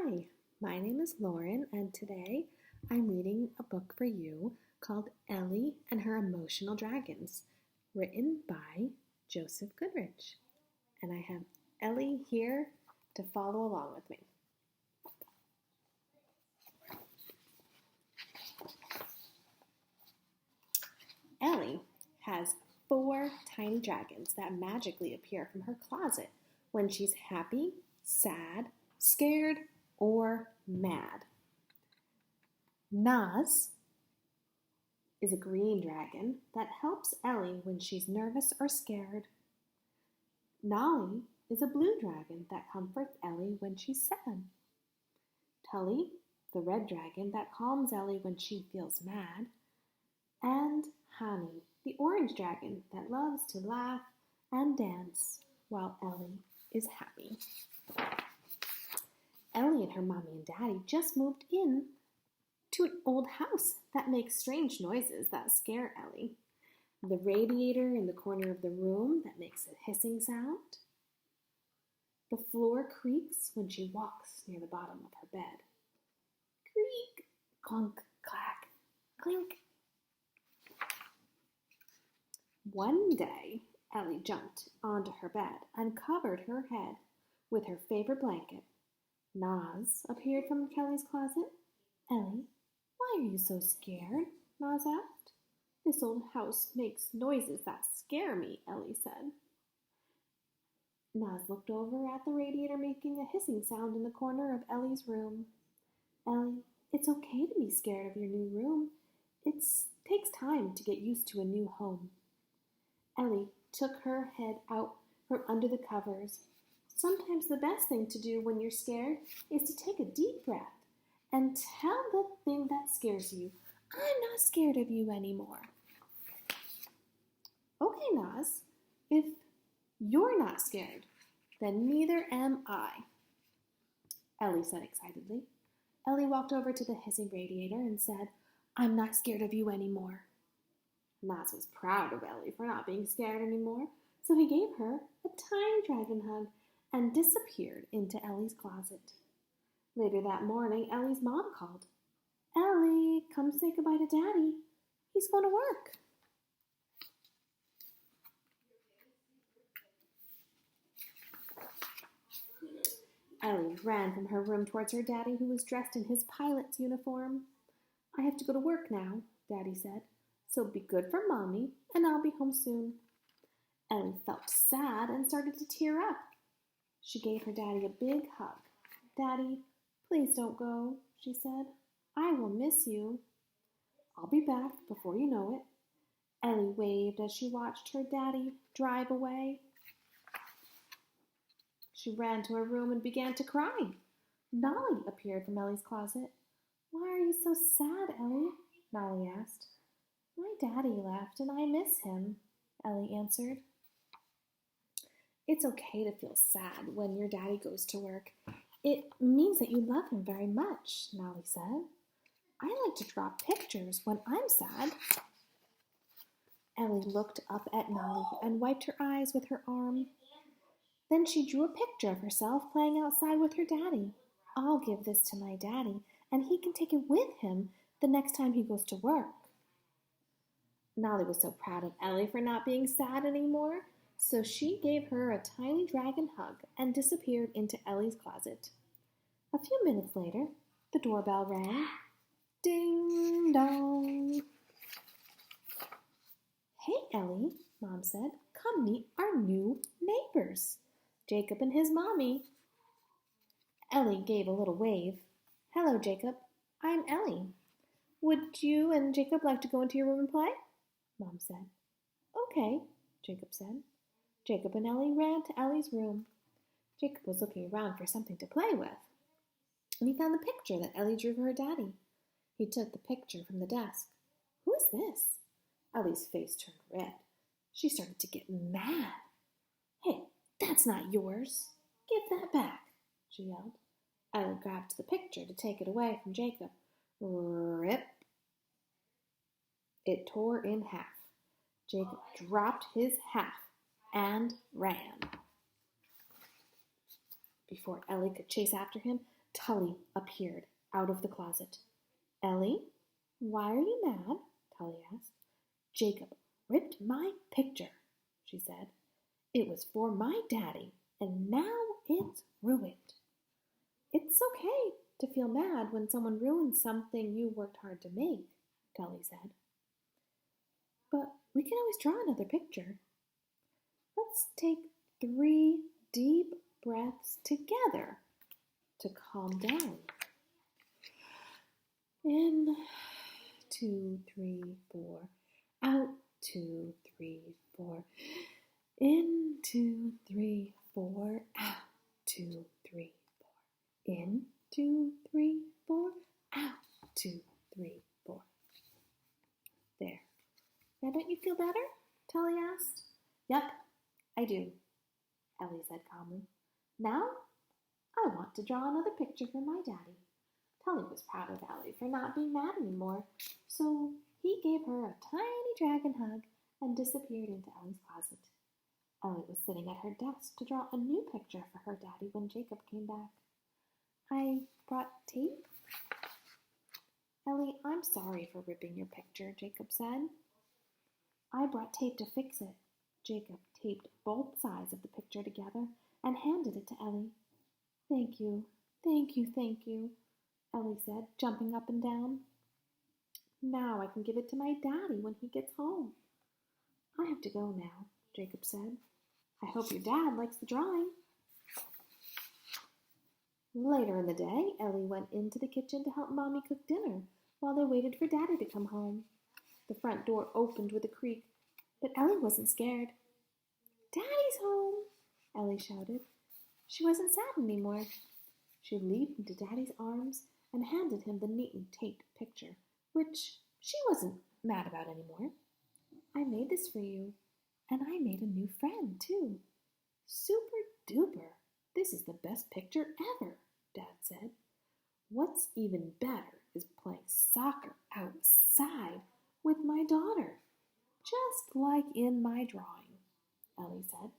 Hi, my name is Lauren, and today I'm reading a book for you called Ellie and Her Emotional Dragons, written by Joseph Goodrich. And I have Ellie here to follow along with me. Ellie has 4 tiny dragons that magically appear from her closet when she's happy, sad, scared, or mad. Naz is a green dragon that helps Ellie when she's nervous or scared. Nolly is a blue dragon that comforts Ellie when she's sad. Tully, the red dragon that calms Ellie when she feels mad. And Honey, the orange dragon that loves to laugh and dance while Ellie is happy. Ellie and her mommy and daddy just moved in to an old house that makes strange noises that scare Ellie. The radiator in the corner of the room that makes a hissing sound. The floor creaks when she walks near the bottom of her bed. Creak, clunk, clack, clink. One day, Ellie jumped onto her bed and covered her head with her favorite blanket. Naz appeared from Kelly's closet. Ellie, why are you so scared? Naz asked. This old house makes noises that scare me, Ellie said. Naz looked over at the radiator making a hissing sound in the corner of Ellie's room. Ellie, it's okay to be scared of your new room. It takes time to get used to a new home. Ellie took her head out from under the covers. Sometimes the best thing to do when you're scared is to take a deep breath and tell the thing that scares you, I'm not scared of you anymore. Okay, Naz, if you're not scared, then neither am I, Ellie said excitedly. Ellie walked over to the hissing radiator and said, I'm not scared of you anymore. Naz was proud of Ellie for not being scared anymore, so he gave her a tiny dragon hug and disappeared into Ellie's closet. Later that morning, Ellie's mom called. Ellie, come say goodbye to Daddy. He's going to work. Ellie ran from her room towards her daddy, who was dressed in his pilot's uniform. I have to go to work now, Daddy said, so be good for Mommy, and I'll be home soon. Ellie felt sad and started to tear up. She gave her daddy a big hug. Daddy, please don't go, she said. I will miss you. I'll be back before you know it. Ellie waved as she watched her daddy drive away. She ran to her room and began to cry. Nolly appeared from Ellie's closet. Why are you so sad, Ellie? Nolly asked. My daddy left and I miss him, Ellie answered. It's okay to feel sad when your daddy goes to work. It means that you love him very much, Nolly said. I like to draw pictures when I'm sad. Ellie looked up at Nolly and wiped her eyes with her arm. Then she drew a picture of herself playing outside with her daddy. I'll give this to my daddy, and he can take it with him the next time he goes to work. Nolly was so proud of Ellie for not being sad anymore, so she gave her a tiny dragon hug and disappeared into Ellie's closet. A few minutes later, the doorbell rang. Ding dong. Hey, Ellie, Mom said. Come meet our new neighbors, Jacob and his mommy. Ellie gave a little wave. Hello, Jacob. I'm Ellie. Would you and Jacob like to go into your room and play? Mom said. Okay, Jacob said. Jacob and Ellie ran to Ellie's room. Jacob was looking around for something to play with, and he found the picture that Ellie drew for her daddy. He took the picture from the desk. Who is this? Ellie's face turned red. She started to get mad. Hey, that's not yours. Give that back, she yelled. Ellie grabbed the picture to take it away from Jacob. Rip. It tore in half. Jacob dropped his half and ran. Before Ellie could chase after him, Tully appeared out of the closet. Ellie, why are you mad? Tully asked. Jacob ripped my picture, she said. It was for my daddy, and now it's ruined. It's okay to feel mad when someone ruins something you worked hard to make, Tully said. But we can always draw another picture. Let's take 3 deep breaths together to calm down. In, 2, 3, 4. Out, 2, 3, 4. In, 2, 3, 4. Out, 2, 3, 4. In, 2, 3, 4. Out, 2, 3, 4. There. Now don't you feel better? Tully asked. Yep, I do, Ellie said calmly. Now, I want to draw another picture for my daddy. Tully was proud of Ellie for not being mad anymore, so he gave her a tiny dragon hug and disappeared into Ellie's closet. Ellie was sitting at her desk to draw a new picture for her daddy when Jacob came back. I brought tape. Ellie, I'm sorry for ripping your picture, Jacob said. I brought tape to fix it. Jacob taped both sides of the picture together and handed it to Ellie. Thank you, thank you, thank you, Ellie said, jumping up and down. Now I can give it to my daddy when he gets home. I have to go now, Jacob said. I hope your dad likes the drawing. Later in the day, Ellie went into the kitchen to help Mommy cook dinner while they waited for Daddy to come home. The front door opened with a creak, but Ellie wasn't scared. Daddy's home, Ellie shouted. She wasn't sad anymore. She leaped into Daddy's arms and handed him the neatly taped picture, which she wasn't mad about anymore. I made this for you, and I made a new friend, too. Super duper. This is the best picture ever, Dad said. What's even better is playing soccer outside with my daughter, just like in my drawing, Ellie said.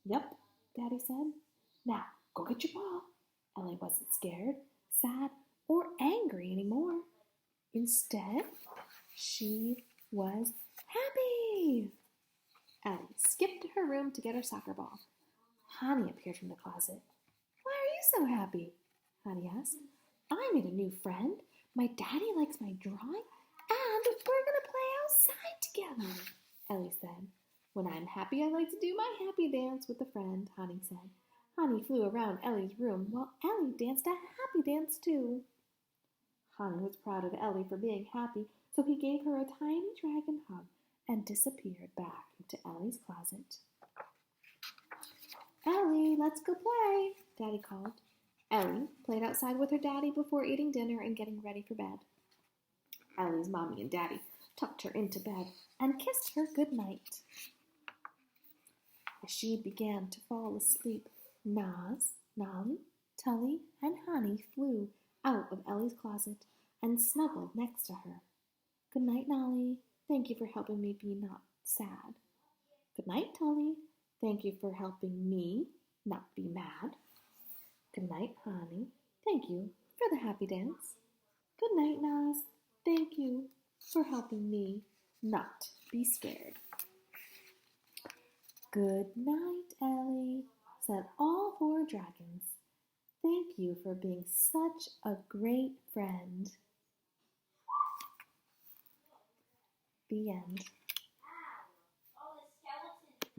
Yep, Daddy said. Now, go get your ball. Ellie wasn't scared, sad, or angry anymore. Instead, she was happy. Ellie skipped to her room to get her soccer ball. Honey appeared from the closet. Why are you so happy? Honey asked. I made a new friend. My daddy likes my drawing, and we're going to play outside together, Ellie said. When I'm happy, I like to do my happy dance with a friend, Honey said. Honey flew around Ellie's room while Ellie danced a happy dance too. Honey was proud of Ellie for being happy, so he gave her a tiny dragon hug and disappeared back into Ellie's closet. Ellie, let's go play, Daddy called. Ellie played outside with her daddy before eating dinner and getting ready for bed. Ellie's mommy and daddy tucked her into bed and kissed her good night. As she began to fall asleep, Naz, Nolly, Tully, and Honey flew out of Ellie's closet and snuggled next to her. Good night, Nolly. Thank you for helping me be not sad. Good night, Tully. Thank you for helping me not be mad. Good night, Honey. Thank you for the happy dance. Good night, Naz. Thank you for helping me not be scared. Good night, Ellie, said all 4 dragons. Thank you for being such a great friend. The end.